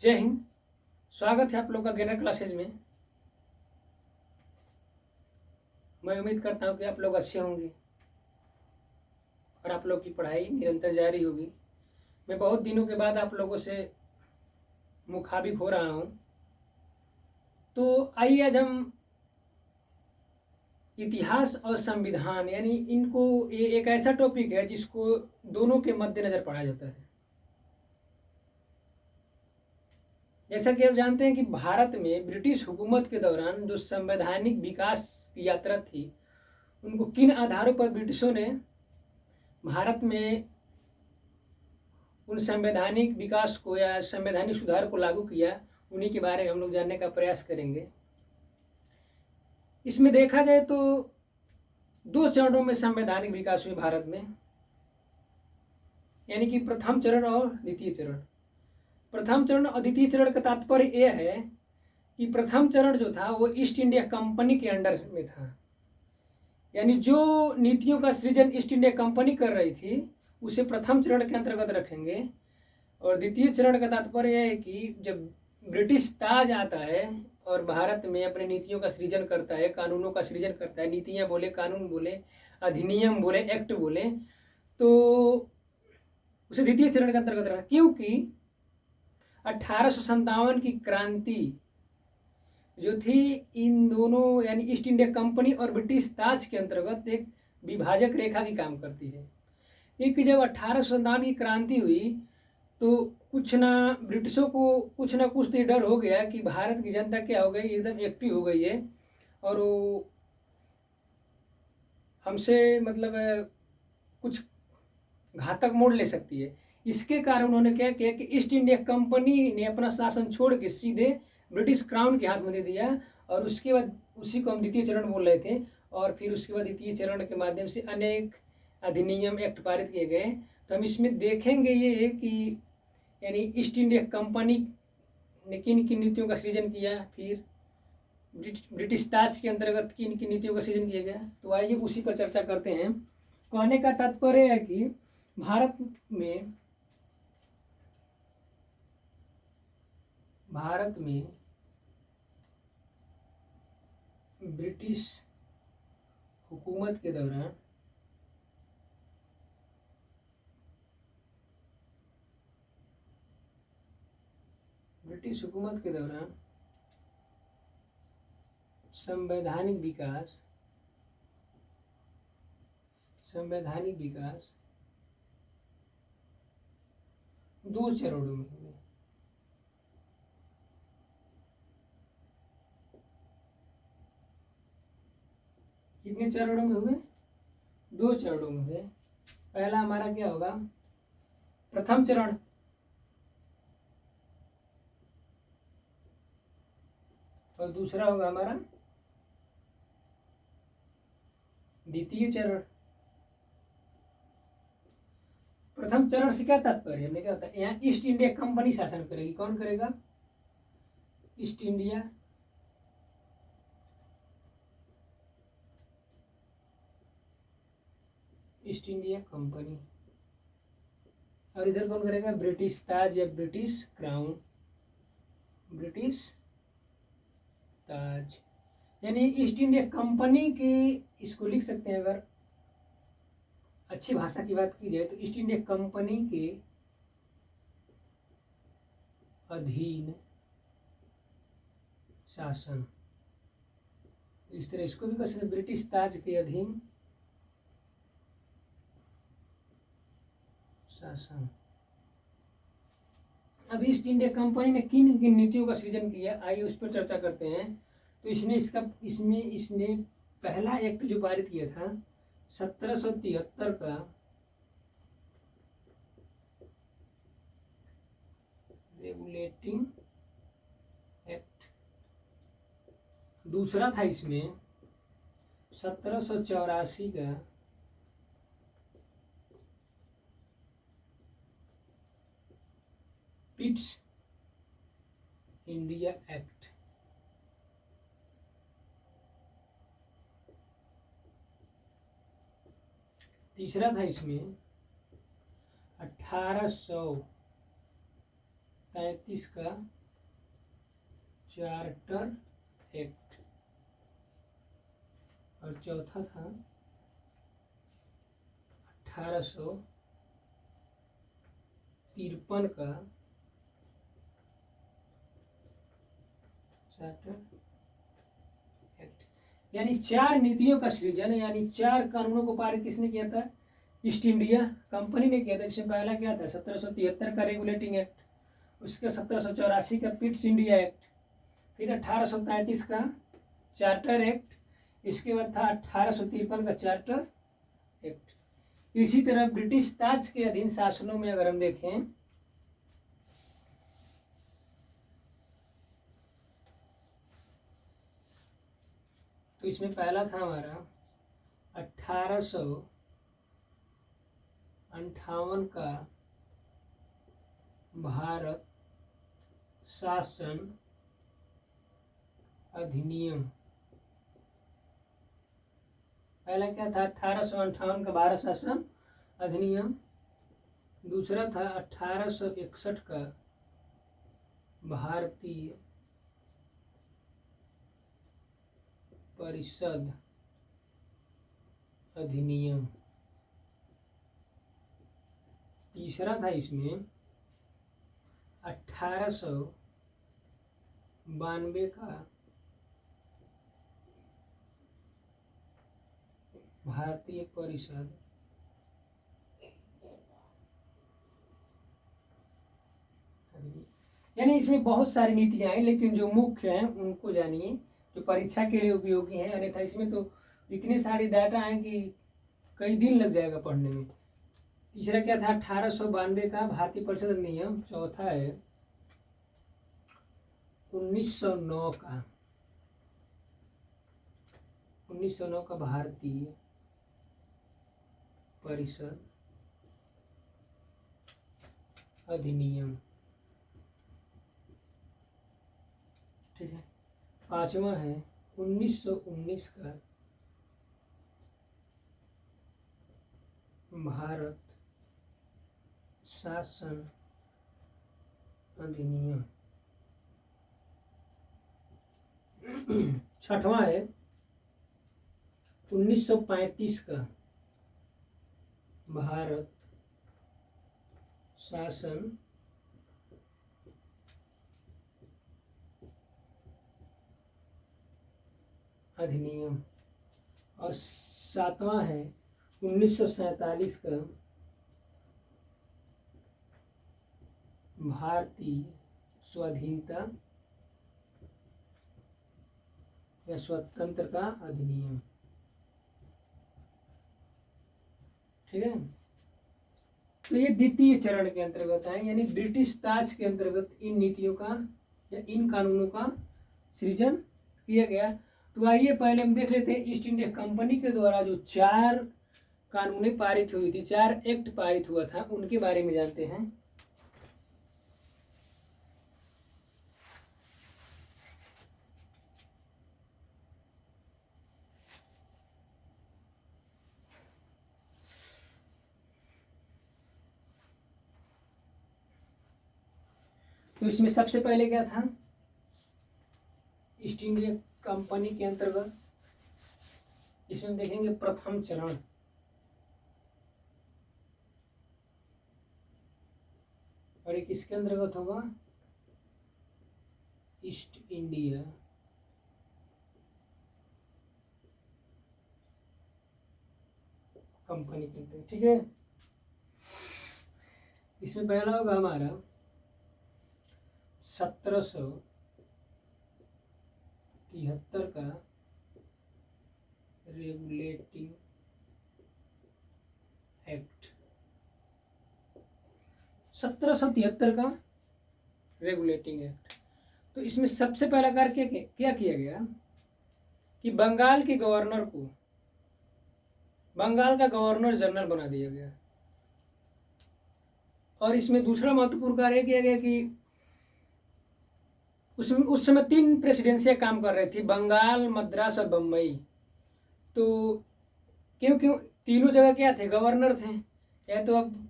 जय हिंद। स्वागत है आप लोग का गेनर क्लासेज में। मैं उम्मीद करता हूँ कि आप लोग अच्छे होंगे और आप लोग की पढ़ाई निरंतर जारी होगी। मैं बहुत दिनों के बाद आप लोगों से मुखाबिब हो रहा हूँ। तो आइए आज हम इतिहास और संविधान यानी इनको ये एक ऐसा टॉपिक है जिसको दोनों के मद्देनज़र पढ़ा जाता है। जैसा कि आप जानते हैं कि भारत में ब्रिटिश हुकूमत के दौरान जो संवैधानिक विकास की यात्रा थी, उनको किन आधारों पर ब्रिटिशों ने भारत में उन संवैधानिक विकास को या संवैधानिक सुधार को लागू किया, उन्हीं के बारे में हम लोग जानने का प्रयास करेंगे। इसमें देखा जाए तो दो चरणों में संवैधानिक विकास हुए भारत में, यानी कि प्रथम चरण और द्वितीय चरण। प्रथम चरण और द्वितीय चरण का तात्पर्य यह है कि प्रथम चरण जो था वो ईस्ट इंडिया कंपनी के अंडर में था, यानी जो नीतियों का सृजन ईस्ट इंडिया कंपनी कर रही थी उसे प्रथम चरण के अंतर्गत रखेंगे। और द्वितीय चरण का तात्पर्य है कि जब ब्रिटिश ताज आता है और भारत में अपने नीतियों का सृजन करता है, कानूनों का सृजन करता है, नीतियाँ बोले, कानून बोले, अधिनियम बोले, एक्ट बोले, तो उसे द्वितीय चरण के अंतर्गत रखा। क्योंकि 1857 की क्रांति जो थी इन दोनों यानी ईस्ट इंडिया कंपनी और ब्रिटिश ताज के अंतर्गत एक विभाजक रेखा की काम करती है। क्योंकि जब 1857 की क्रांति हुई तो कुछ ना ब्रिटिशों को कुछ ना कुछ तो डर हो गया कि भारत की जनता क्या हो गई, एकदम एक्टिव हो गई है और वो हमसे मतलब कुछ घातक मोड़ ले सकती है। इसके कारण उन्होंने क्या किया कि ईस्ट इंडिया कंपनी ने अपना शासन छोड़ के सीधे ब्रिटिश क्राउन के हाथ में दे दिया। और उसके बाद उसी को हम द्वितीय चरण बोल रहे थे। और फिर उसके बाद द्वितीय चरण के माध्यम से अनेक अधिनियम, एक्ट पारित किए गए। तो हम इसमें देखेंगे ये कि यानी ईस्ट इंडिया कंपनी ने किन किन नीतियों का सृजन किया, फिर ब्रिटिश ताज के अंतर्गत किन किन नीतियों का सृजन किया गया। तो आइए उसी पर चर्चा करते हैं। कहने का तात्पर्य है कि भारत में ब्रिटिश हुकूमत के दौरान संवैधानिक विकास दो चरणों में हुए। कितने चरणों में हुए? दो चरणों में हुए। पहला हमारा क्या होगा? प्रथम चरण। और दूसरा होगा हमारा द्वितीय चरण। प्रथम चरण से क्या तात्पर्य? हमने क्या होता है, यहाँ ईस्ट इंडिया कंपनी शासन करेगी। कौन करेगा? East India company. और इधर कौन करेगा? ब्रिटिश ताज या ब्रिटिश क्राउन, ब्रिटिश ताज। यानी ईस्ट इंडिया कंपनी के, इसको लिख सकते हैं अगर अच्छी भाषा की बात की जाए तो, ईस्ट इंडिया कंपनी के अधीन शासन। इस तरह इसको भी कर सकते, ब्रिटिश ताज के अधीन शासन। अब ईस्ट इंडिया कंपनी ने किन किन नीतियों का सृजन किया, आइए उस पर चर्चा करते हैं। तो इसने पहला एक्ट जो पारित किया था 1773 का, रेगुलेटिंग एक्ट। दूसरा था इसमें 1784 का पिट्स इंडिया एक्ट। तीसरा था इसमें 1800 1933 का चार्टर एक्ट, और चौथा था 1853 का चार्टर एक्ट। यानी 4 नीतियों का सृजन, यानी 4 कानूनों को पारित किसने किया था? ईस्ट इंडिया कंपनी ने किया था। इसमें पहला क्या था? 1773 का रेगुलेटिंग एक्ट, उसके 1784 का पिट्स इंडिया एक्ट, फिर 1833 का चार्टर एक्ट, इसके बाद था 1853 का चार्टर एक्ट। इसी तरह ब्रिटिश ताज के अधीन शासनों में अगर हम देखें तो इसमें पहला था हमारा 1858 का भारत शासन अधिनियम। पहला क्या था? 1858 का भारत शासन अधिनियम। दूसरा था 1861 का भारतीय परिषद अधिनियम। तीसरा था इसमें 1892 का भारतीय परिषद यानी इसमें बहुत सारी नीतियां हैं, लेकिन जो मुख्य हैं उनको जानिए, जो परीक्षा के लिए उपयोगी हैं। अन्यथा इसमें तो इतने सारे डाटा हैं कि कई दिन लग जाएगा पढ़ने में। तीसरा क्या था? 1892 का भारतीय परिषद अधिनियम। चौथा है 1909 का 1909 का भारतीय परिषद अधिनियम। ठीक है। पांचवा है 1919 का भारत शासन अधिनियम। छठवां है 1935 का भारत शासन अधिनियम। और सातवां है 1947 का भारतीय स्वाधीनता या स्वतंत्रता अधिनियम। ठीक है। तो ये द्वितीय चरण के अंतर्गत है, यानी ब्रिटिश ताज के अंतर्गत इन नीतियों का या इन कानूनों का सृजन किया गया। तो आइए पहले हम देख लेते हैं ईस्ट इंडिया कंपनी के द्वारा जो 4 कानूनें पारित हुई थी, 4 एक्ट पारित हुआ था, उनके बारे में जानते हैं। तो इसमें सबसे पहले क्या था? ईस्ट इंडिया कंपनी के अंतर्गत इसमें देखेंगे प्रथम चरण, और एक किसके अंतर्गत होगा? ईस्ट इंडिया कंपनी के अंतर्गत। ठीक है। इसमें पहला होगा हमारा 1773 का रेगुलेटिंग एक्ट। 1773 का रेगुलेटिंग एक्ट। तो इसमें सबसे पहला कार्य क्या किया गया कि बंगाल के गवर्नर को बंगाल का गवर्नर जनरल बना दिया गया। और इसमें दूसरा महत्वपूर्ण कार्य किया गया कि उस समय 3 प्रेसिडेंसियां काम कर रही थी, बंगाल, मद्रास और बम्बई। तो क्यों तीनों जगह क्या थे? गवर्नर थे। या तो अब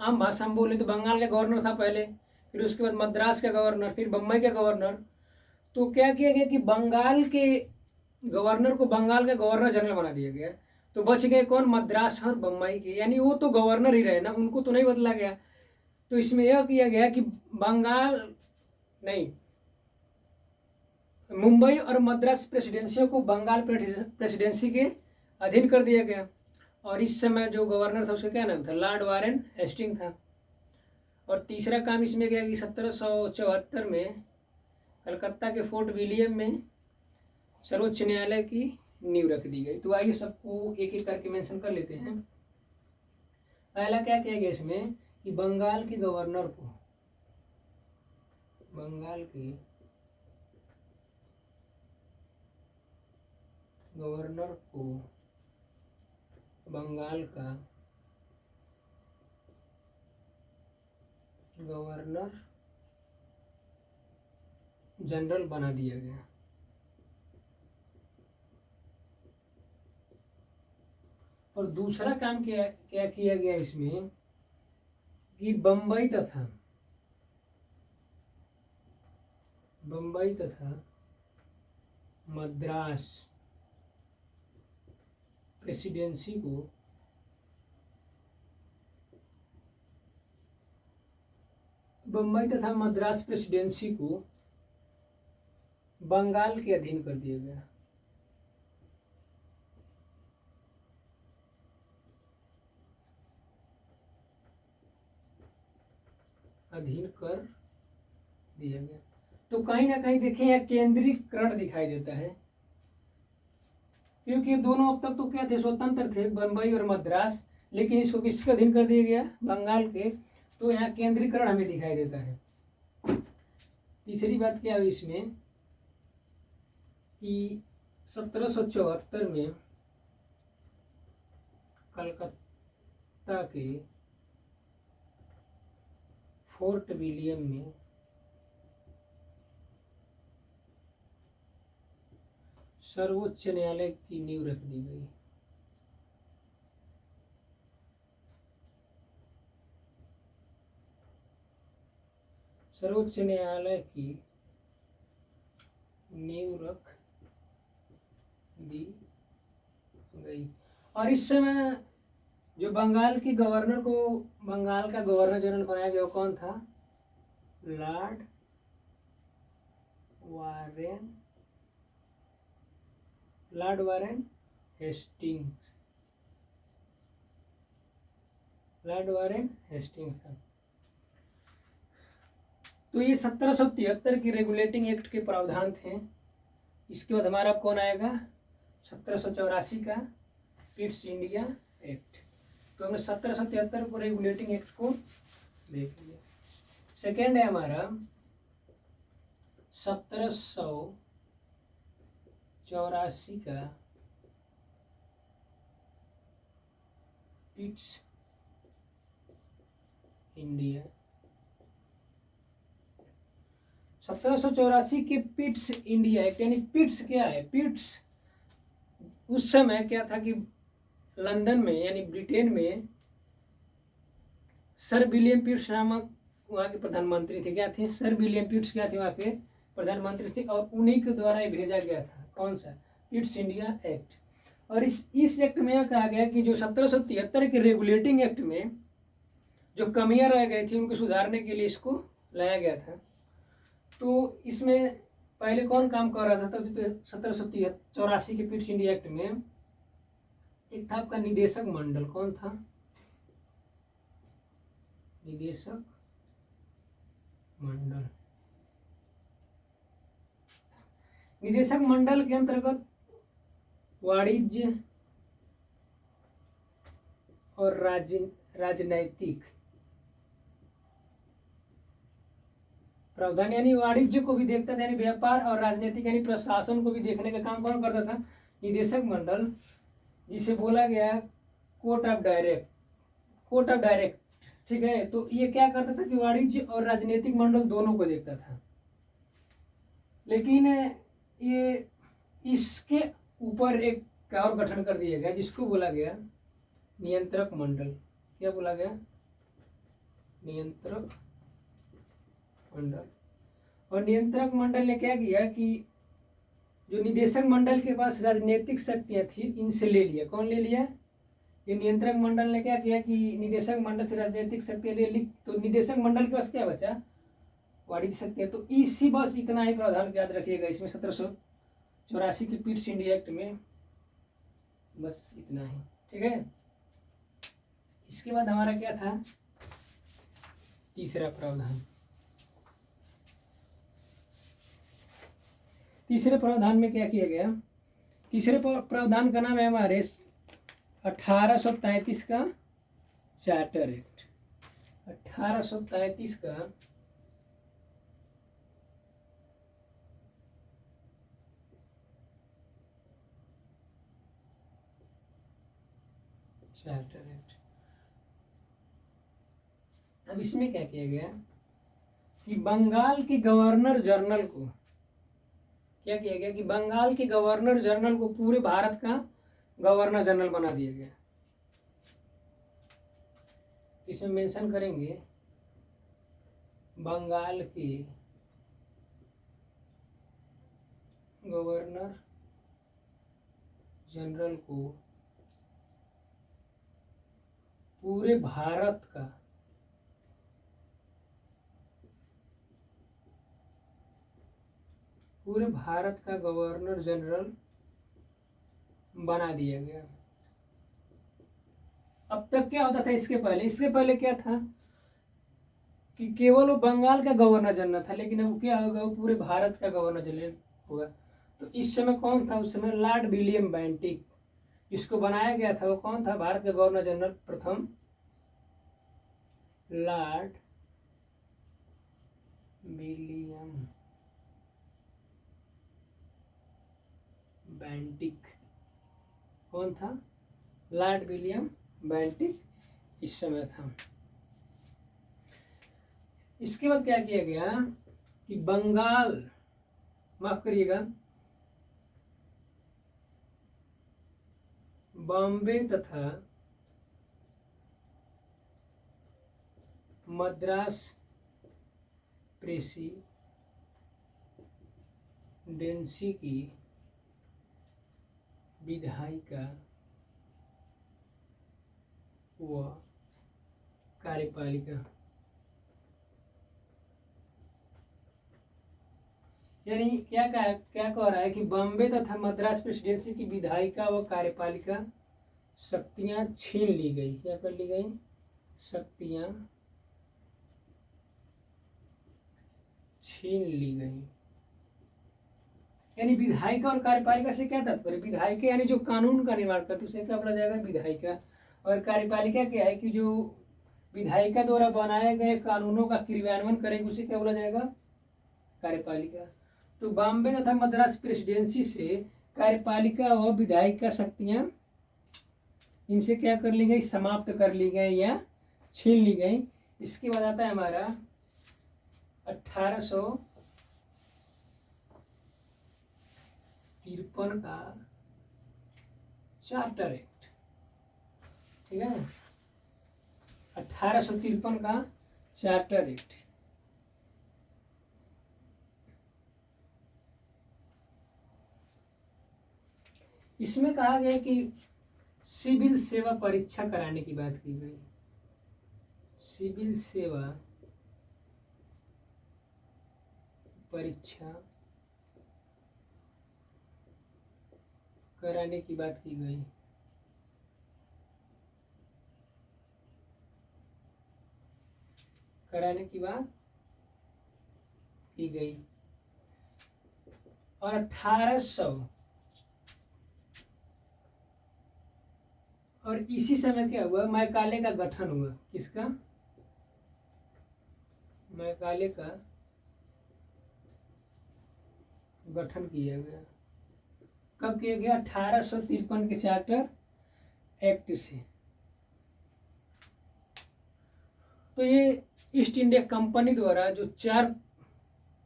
आम भाषा में बोले तो बंगाल का गवर्नर था पहले, फिर उसके बाद मद्रास का गवर्नर, फिर बम्बई का गवर्नर। तो क्या किया गया कि बंगाल के गवर्नर को बंगाल का गवर्नर जनरल बना दिया गया। तो बच गए कौन? मद्रास और बम्बई के, यानी वो तो गवर्नर ही रहे ना, उनको तो नहीं बदला गया। तो इसमें यह किया गया कि बंगाल नहीं, मुंबई और मद्रास प्रेसिडेंसियों को बंगाल प्रेसिडेंसी के अधीन कर दिया गया। और इस समय जो गवर्नर था उसका क्या नाम था? लॉर्ड वारेन हेस्टिंग था। और तीसरा काम इसमें क्या कि 1774 में कलकत्ता के फोर्ट विलियम में सर्वोच्च न्यायालय की नींव रख दी गई। तो आइए सबको एक एक करके मेंशन कर लेते हैं। पहला क्या किया गया इसमें कि बंगाल के गवर्नर को बंगाल का गवर्नर जनरल बना दिया गया। और दूसरा काम क्या किया गया इसमें कि बम्बई तथा मद्रास प्रेसिडेंसी को बंगाल के अधीन कर दिया गया। तो कहीं ना कहीं देखें यह केंद्रीकरण दिखाई देता है, क्योंकि दोनों अब तक तो क्या थे? स्वतंत्र थे, बम्बई और मद्रास। लेकिन इसको किसके अधीन कर दिया गया? बंगाल के। तो यहाँ केंद्रीकरण हमें दिखाई देता है। तीसरी बात क्या हुई इसमें कि 1774 में कलकत्ता के फोर्ट विलियम में सर्वोच्च न्यायालय की नींव रख दी गई। सर्वोच्च न्यायालय की नींव रख दी गई। और इस समय जो बंगाल के गवर्नर को बंगाल का गवर्नर जनरल बनाया गया वो कौन था? लॉर्ड वारेन हेस्टिंग्स था। तो ये 1773 की रेगुलेटिंग एक्ट के प्रावधान थे। इसके बाद हमारा कौन आएगा? 1784 का पिट्स इंडिया एक्ट। तो हमने 1773 को रेगुलेटिंग एक्ट को देख लिया। सेकेंड है हमारा 1784 का पिट्स इंडिया। 1784 के पिट्स इंडिया एक्ट, यानी पिट्स क्या है? पिट्स उस समय क्या था कि लंदन में यानी ब्रिटेन में सर विलियम पिट्स नामक वहाँ के प्रधानमंत्री थे। क्या थे? सर विलियम पिट्स क्या थे? वहाँ के प्रधानमंत्री थे। और उन्हीं के द्वारा ये भेजा गया था। कौन सा? Pitt's India act. और इस एक्ट में यह कहा गया कि जो 1773 के रेगुलेटिंग एक्ट में जो कमियां रह गई थी उनको सुधारने के लिए इसको लाया गया था। तो इसमें पहले कौन काम कर रहा था? 1784 के पिट्स इंडिया एक्ट में एक था आपका निदेशक मंडल। कौन था? निदेशक मंडल के अंतर्गत वाणिज्य और राजनैतिक प्रावधान, यानी वाणिज्य को भी देखता था, यानी व्यापार और राजनीतिक यानी प्रशासन को भी देखने का काम कौन करता था? निदेशक मंडल, जिसे बोला गया कोर्ट ऑफ डायरेक्ट। ठीक है। तो ये क्या करता था कि वाणिज्य और राजनीतिक मंडल दोनों को देखता था। लेकिन ये इसके ऊपर एक और गठन कर दिया गया जिसको बोला गया नियंत्रक मंडल। क्या बोला गया? नियंत्रक मंडल। और नियंत्रक मंडल ने क्या किया कि जो निदेशक मंडल के पास राजनीतिक शक्तियां थी इनसे ले लिया। कौन ले लिया? ये नियंत्रक मंडल ने क्या किया कि निदेशक मंडल से राजनीतिक शक्तियां ले ली। तो निदेशक मंडल के पास क्या बचा? वाणिज्य शक्तियां। तो इसी बस इतना ही प्रावधान याद रखिएगा इसमें 1784 की पीट्स इंडिया एक्ट में, बस इतना ही। ठीक है, इसके बाद हमारा क्या था? तीसरा प्रावधान। तीसरे प्रावधान में क्या किया गया? तीसरे प्रावधान का नाम है हमारे 1833 का चार्टर एक्ट। 1833 का चार्टर एक्ट। अब इसमें क्या किया गया कि बंगाल के गवर्नर जनरल को क्या किया गया कि बंगाल के गवर्नर जनरल को पूरे भारत का गवर्नर जनरल बना दिया गया। इसमें मेंशन करेंगे बंगाल के गवर्नर जनरल को पूरे भारत का गवर्नर जनरल बना दिया गया। अब तक क्या होता था इसके पहले क्या था कि केवल वो बंगाल का गवर्नर जनरल था, लेकिन अब क्या होगा? वो पूरे भारत का गवर्नर जनरल होगा। तो इस समय कौन था? उस समय लॉर्ड विलियम बेंटिक, जिसको बनाया गया था वो कौन था? भारत का गवर्नर जनरल प्रथम लॉर्ड विलियम बेंटिक। कौन था? लॉर्ड विलियम बेंटिक इस समय था। इसके बाद क्या किया गया कि बंगाल, माफ करिएगा, बॉम्बे तथा मद्रास प्रेसिडेंसी की विधायिका व कार्यपालिका, यानी क्या कह रहा है कि बॉम्बे तथा मद्रास प्रेसिडेंसी की विधायिका व कार्यपालिका शक्तियां छीन ली गई। क्या कर ली गई? शक्तियां छीन ली गई। यानी विधायिका और कार्यपालिका से क्या तात्पर्य? विधायिका यानी जो कानून का निर्माण करती है उसे क्या बोला जाएगा? विधायिका। और कार्यपालिका क्या है कि जो विधायिका द्वारा बनाए गए कानूनों का क्रियान्वयन करेगी उसे क्या बोला जाएगा? कार्यपालिका। तो बॉम्बे तथा मद्रास प्रेसिडेंसी से कार्यपालिका व विधायिका शक्तियां इनसे क्या कर ली गई? समाप्त कर ली गई या छीन ली गई। इसके बाद आता है हमारा 1853 का चार्टर एक्ट। ठीक है, 1853 का चार्टर एक्ट। इसमें कहा गया कि सिविल सेवा परीक्षा कराने की बात की गई। सिविल सेवा परीक्षा कराने की बात की गई। कराने की बात की गई। और 1800 और इसी समय क्या हुआ? मैकाले का गठन हुआ। किसका? मैकाले का गठन किया गया। कब किया गया? 1853 के चार्टर एक्ट से। तो ये ईस्ट इंडिया कंपनी द्वारा जो 4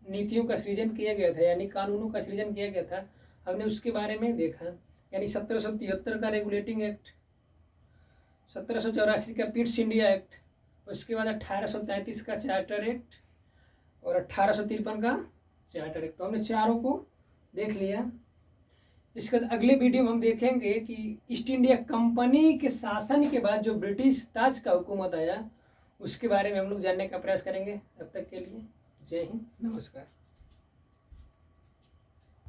नीतियों का सृजन किया गया था, यानी कानूनों का सृजन किया गया था, हमने उसके बारे में देखा। यानी 1773 का रेगुलेटिंग एक्ट, 1784 का पीट्स इंडिया एक्ट, उसके बाद 1833 का चार्टर एक्ट, और 1853 का चार्टर एक्ट। तो हमने चारों को देख लिया। इसके बाद अगले वीडियो में हम देखेंगे कि ईस्ट इंडिया कंपनी के शासन के बाद जो ब्रिटिश ताज का हुकूमत आया उसके बारे में हम लोग जानने का प्रयास करेंगे। तब तक के लिए जय हिंद, नमस्कार।